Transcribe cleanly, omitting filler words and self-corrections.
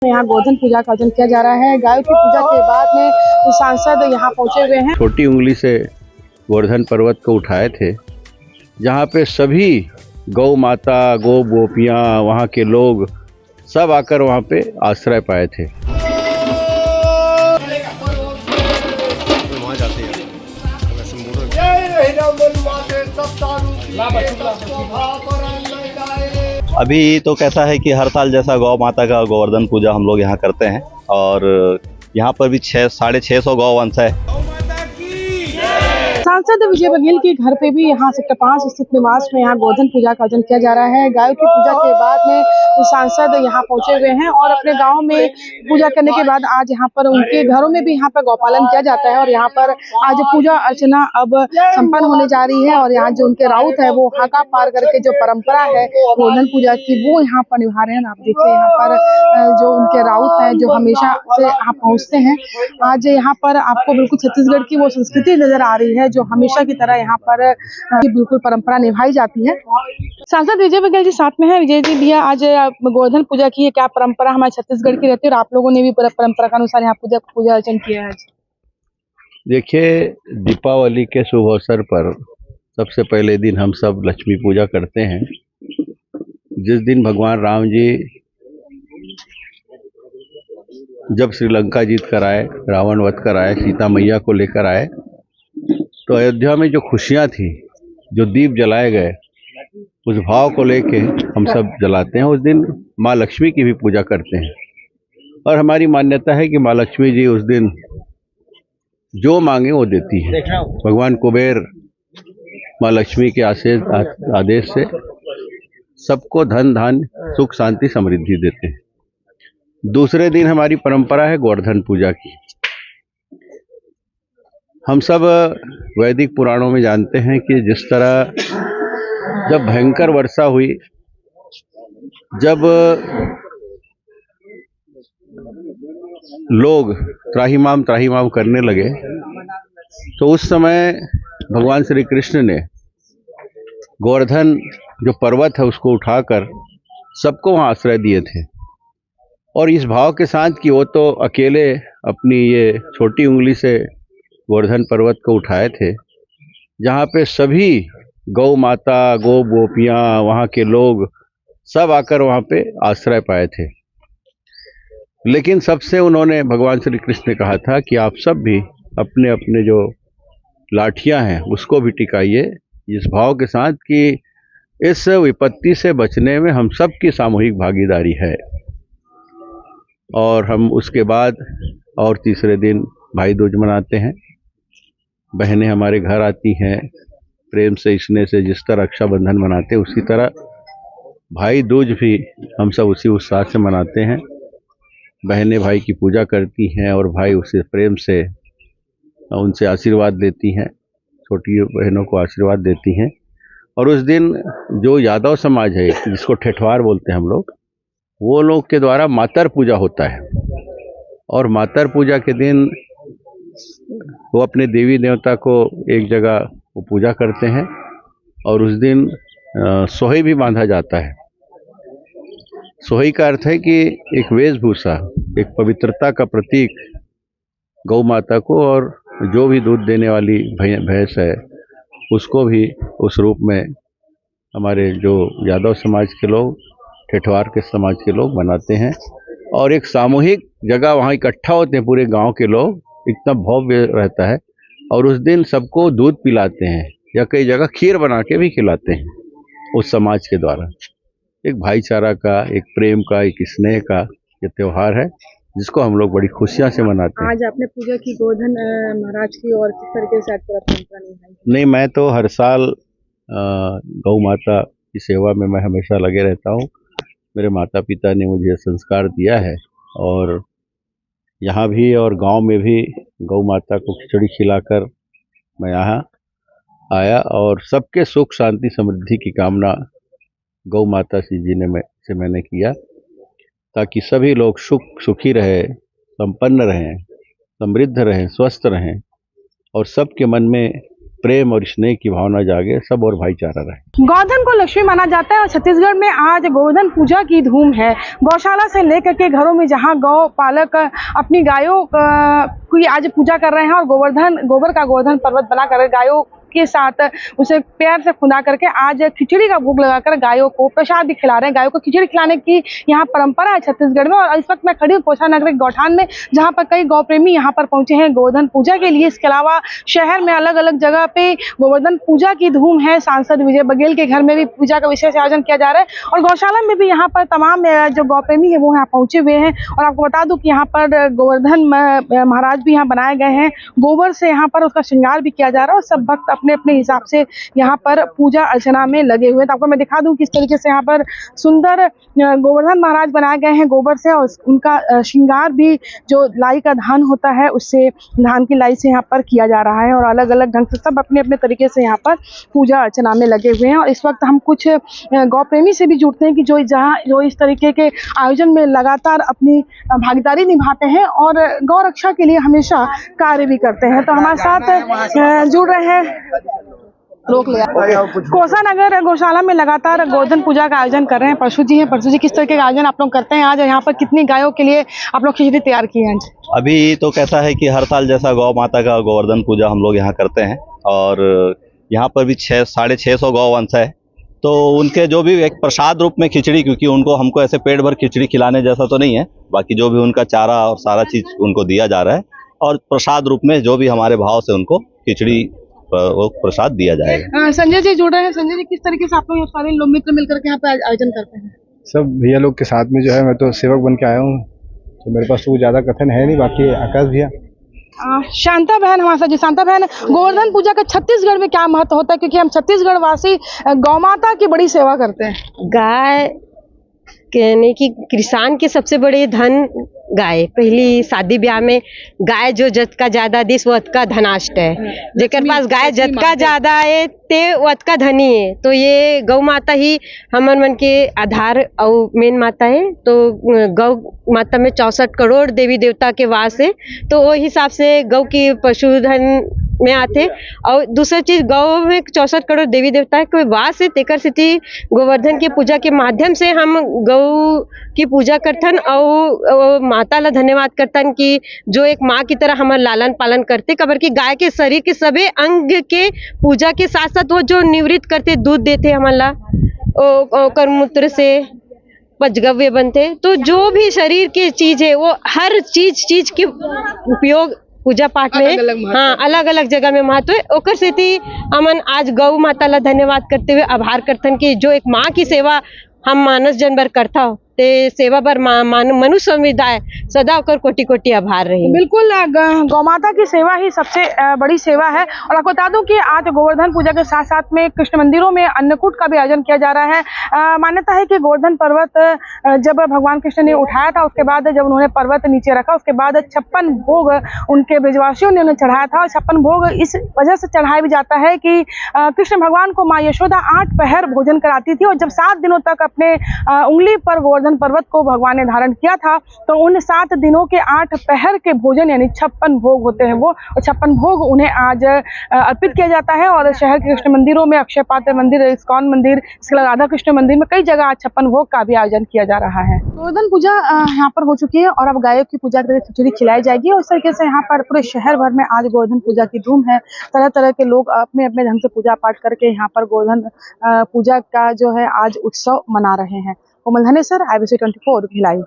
यहाँ गोवर्धन पूजा का आयोजन किया जा रहा है। गायों की पूजा के बाद में सांसद यहाँ पहुंचे हुए हैं। छोटी उंगली से गोवर्धन पर्वत को उठाए थे, जहाँ पे सभी गौ माता, गौ गोपियाँ, वहाँ के लोग सब आकर वहाँ पे आश्रय पाए थे। अभी तो कैसा है कि हर साल जैसा गौ माता का गोवर्धन पूजा हम लोग यहाँ करते हैं और यहाँ पर भी 600-650 गौवंश है। सांसद विजय बघेल के घर पे भी यहाँ सेक्टर 5 स्थित निवास में यहाँ गोवर्धन पूजा का आयोजन किया जा रहा है। गायों की पूजा के बाद में सांसद यहाँ पहुंचे हुए हैं और अपने गांव में पूजा करने के बाद आज यहाँ पर उनके घरों में भी यहाँ पर गौपालन किया जाता है और यहाँ पर आज पूजा अर्चना अब संपन्न होने जा रही है। और यहाँ जो उनके राउत है वो हाका पार करके जो परंपरा है गोवर्धन पूजा की वो यहाँ पर निभा रहे हैं। आप देखिए यहाँ पर जो उनके राउत है जो हमेशा से यहाँ पहुँचते हैं, आज यहाँ पर आपको बिल्कुल छत्तीसगढ़ की वो संस्कृति नजर आ रही है जो हमेशा की तरह यहाँ पर बिल्कुल परंपरा निभाई जाती है। सांसद विजय बघेल जी साथ में है। विजय जी भैया, आज गोवर्धन पूजा की है, क्या परंपरा हमारे छत्तीसगढ़ की रहती है और आप लोगों ने भी परंपरा के अनुसार यहाँ पूजा अर्चन किया है? देखिए, दीपावली के शुभ अवसर पर सबसे पहले दिन हम सब लक्ष्मी पूजा करते हैं। जिस दिन भगवान राम जी जब श्रीलंका जीत कर आए, रावण वध कर आए, सीता मैया को लेकर आए, तो अयोध्या में जो खुशियां थी, जो दीप जलाए गए, उस भाव को लेके हम सब जलाते हैं। उस दिन माँ लक्ष्मी की भी पूजा करते हैं और हमारी मान्यता है कि माँ लक्ष्मी जी उस दिन जो मांगे वो देती है। भगवान कुबेर माँ लक्ष्मी के आदेश से सबको धन धान्य सुख शांति समृद्धि देते हैं। दूसरे दिन हमारी परंपरा है गोवर्धन पूजा की। हम सब वैदिक पुराणों में जानते हैं कि जिस तरह जब भयंकर वर्षा हुई, जब लोग त्राहिमाम करने लगे, तो उस समय भगवान श्री कृष्ण ने गोवर्धन जो पर्वत है उसको उठाकर सबको वहाँ आश्रय दिए थे। और इस भाव के साथ कि वो तो अकेले अपनी ये छोटी उंगली से गोवर्धन पर्वत को उठाए थे, जहाँ पे सभी गौ माता, गौ गोपियाँ, वहाँ के लोग सब आकर वहाँ पे आश्रय पाए थे। लेकिन सबसे उन्होंने भगवान श्री कृष्ण ने कहा था कि आप सब भी अपने अपने जो लाठियाँ हैं उसको भी टिकाइए, इस भाव के साथ कि इस विपत्ति से बचने में हम सब की सामूहिक भागीदारी है। और हम उसके बाद और तीसरे दिन भाई दूज मनाते हैं। बहनें हमारे घर आती हैं, प्रेम से स्नेह से जिस तरह रक्षाबंधन मनाते हैं उसी तरह भाई दूज भी हम सब उसी उत्साह से मनाते हैं। बहनें भाई की पूजा करती हैं और भाई उसे प्रेम से उनसे आशीर्वाद लेती हैं, छोटी बहनों को आशीर्वाद देती हैं। और उस दिन जो यादव समाज है, जिसको ठेठवार बोलते हैं हम लोग, वो लोग के द्वारा मातर पूजा होता है। और मातर पूजा के दिन वो अपने देवी देवता को एक जगह वो पूजा करते हैं और उस दिन सोही भी बांधा जाता है। सोही का अर्थ है कि एक वेशभूषा, एक पवित्रता का प्रतीक गौ माता को, और जो भी दूध देने वाली भैंस है उसको भी उस रूप में हमारे जो यादव समाज के लोग, ठेठवार के समाज के लोग बनाते हैं। और एक सामूहिक जगह वहाँ इकट्ठा होते हैं पूरे गांव के लोग, इतना भव्य रहता है। और उस दिन सबको दूध पिलाते हैं या कई जगह खीर बना के भी खिलाते हैं उस समाज के द्वारा। एक भाईचारा का, एक प्रेम का, एक स्नेह का ये त्यौहार है जिसको हम लोग बड़ी खुशियाँ से मनाते हैं। आज आपने पूजा की गोवर्धन महाराज की, और किस तरीके से परंपरा निभाई? नहीं, मैं तो हर साल गौ माता की सेवा में मैं हमेशा लगे रहता हूँ। मेरे माता पिता ने मुझे संस्कार दिया है और यहाँ भी और गांव में भी गौ माता को खिचड़ी खिलाकर मैं यहाँ आया और सबके सुख शांति समृद्धि की कामना गौ माता जी से मैंने किया, ताकि सभी लोग सुखी रहे, संपन्न रहें, समृद्ध रहें, स्वस्थ रहें और सबके मन में प्रेम और स्नेह की भावना जागे, सब और भाईचारा रहे। गोवर्धन को लक्ष्मी माना जाता है और छत्तीसगढ़ में आज गोवर्धन पूजा की धूम है। गौशाला से लेकर के घरों में जहां गौ पालक अपनी गायों की आज पूजा कर रहे हैं और गोबर का गोवर्धन पर्वत बनाकर गायों के साथ उसे पैर से खुदा करके आज खिचड़ी का भोग लगाकर गायों को प्रसाद भी खिला रहे हैं। गायों को खिचड़ी खिलाने की यहाँ परंपरा है छत्तीसगढ़ में। और इस वक्त मैं खड़ी हूँ कोषानगर गौठान में, जहाँ पर कई गौ प्रेमी यहाँ पर पहुंचे हैं गोवर्धन पूजा के लिए। इसके अलावा शहर में अलग अलग जगह पे गोवर्धन पूजा की धूम है। सांसद विजय बघेल के घर में भी पूजा का विशेष आयोजन किया जा रहा है और गौशाला में भी यहाँ पर तमाम जो गौ प्रेमी है वो यहाँ पहुंचे हुए हैं। और आपको बता दूं कि यहाँ पर गोवर्धन महाराज भी यहाँ बनाए गए हैं। गोबर से यहाँ पर उसका श्रृंगार भी किया जा रहा है और सब भक्त अपने अपने हिसाब से यहाँ पर पूजा अर्चना में लगे हुए हैं। तो आपको मैं दिखा दूं किस तरीके से यहाँ पर सुंदर गोवर्धन महाराज बनाए गए हैं गोबर से और उनका श्रृंगार भी जो लाई का धान होता है उससे, धान की लाई से यहाँ पर किया जा रहा है और अलग अलग ढंग से सब अपने अपने तरीके से यहाँ पर पूजा अर्चना में लगे हुए हैं। और इस वक्त हम कुछ गौ प्रेमी से भी जुड़ते हैं कि जो इस तरीके के आयोजन में लगातार अपनी भागीदारी निभाते हैं और गौ रक्षा के लिए हमेशा कार्य भी करते हैं। तो हमारे साथ जुड़ रहे हैं, रोक लिया, कोषानगर गौशाला में लगातार गोवर्धन पूजा का आयोजन कर रहे हैं परशु जी हैं। परशु जी, किस तरह के आयोजन आप लोग करते हैं आज? यहाँ पर कितनी गायों के लिए आप लोग खिचड़ी तैयार की है? अभी तो कैसा है कि हर साल जैसा गौ माता का गोवर्धन पूजा हम लोग यहाँ करते हैं और यहाँ पर भी 650 गौवंश है। तो उनके जो भी एक प्रसाद रूप में खिचड़ी, क्योंकि हमको ऐसे पेट भर खिचड़ी खिलाने जैसा तो नहीं है, बाकी जो भी उनका चारा और सारा चीज उनको दिया जा रहा है और प्रसाद रूप में जो भी हमारे भाव से उनको खिचड़ी वो प्रसाद दिया जाएगा। संजय जी जुड़ रहे हैं। संजय जी, किस तरीके से आप लोग सारे लोग मित्र मिलकर के यहाँ पे आयोजन करते हैं? सब भैया लोग के साथ में जो है, मैं तो सेवक बन के आया हूँ तो मेरे पास तो ज्यादा कथन है नहीं। बाकी आकाश भैया, शांता बहन हमारे साथ जी। शांता बहन, गोवर्धन पूजा का छत्तीसगढ़ में क्या महत्व होता है? क्योंकि हम छत्तीसगढ़ वासी गौ माता की बड़ी सेवा करते हैं। गाय कहने की किसान के सबसे बड़े धन गाय। पहली शादी ब्याह में गाय जो जत का ज्यादा दिस वत का धनाष्ट है। जेकर पास गाय जत का ज्यादा है ते वत का धनी है। तो ये गौ माता ही हमन मन के आधार और मेन माता है। तो गौ माता में 64 करोड़ देवी देवता के वास है। तो वो हिसाब से गौ की पशुधन में आते। और दूसरा चीज, गौ में 64 करोड़ देवी देवता के वास है। तेकर स्थिति गोवर्धन की पूजा के माध्यम से हम गौ की पूजा करथन और माता ला धन्यवाद करथन कि जो एक माँ की तरह हमार लालन पालन करते। कबर की गाय के शरीर के सभी अंग के पूजा के साथ साथ वो जो निवृत्त करते, दूध देते हमारा, कर मूत्र से पंचगव्य बनते। तो जो भी शरीर की चीज है वो हर चीज के उपयोग पूजा पाठ में अलग अलग जगह में महत्व है। ओकर सेती हमन आज गौ माता ला धन्यवाद करते हुए आभार करथन कि जो एक माँ की सेवा हम मानस जन बर करता हो ते सेवा बर मनुष्य समुदाय सदा ओकर कोटि कोटि आभार रही। बिल्कुल, गौ माता की सेवा ही सबसे बड़ी सेवा है। और आपको बता दूं कि आज गोवर्धन पूजा के साथ साथ में कृष्ण मंदिरों में अन्नकूट का भी आयोजन किया जा रहा है। मान्यता है कि गोवर्धन पर्वत जब भगवान कृष्ण ने उठाया था, उसके बाद जब उन्होंने पर्वत नीचे रखा, उसके बाद 56 भोग उनके ब्रजवासियों ने उन्हें चढ़ाया था। और 56 भोग इस वजह से चढ़ाया भी जाता है कि कृष्ण भगवान को माँ यशोदा 8 पहर भोजन कराती थी और जब 7 दिनों तक अपने उंगली पर गोवर्धन पर्वत को भगवान ने धारण किया था, तो उन 7 दिनों के 8 पहर के भोजन यानी 56 भोग होते हैं वो, और 56 भोग उन्हें आज अर्पित किया जाता है। और शहर के कृष्ण मंदिरों में, अक्षय पात्र मंदिर, इस्कॉन मंदिर, इसके अलावा राधा कृष्ण मंदिर में कई जगह आज 56 भोग का भी आयोजन किया जा रहा है। गोवर्धन पूजा यहाँ पर हो चुकी है और अब गायों की पूजा करके खिचड़ी खिलाई जाएगी। और इस तरीके से यहाँ पर पूरे शहर भर में आज गोवर्धन पूजा की धूम है। तरह तरह के लोग अपने अपने ढंग से पूजा पाठ करके यहाँ पर गोवर्धन पूजा का जो है आज उत्सव मना रहे हैं। कोमल धनेसर, IBC 24 भिलाई।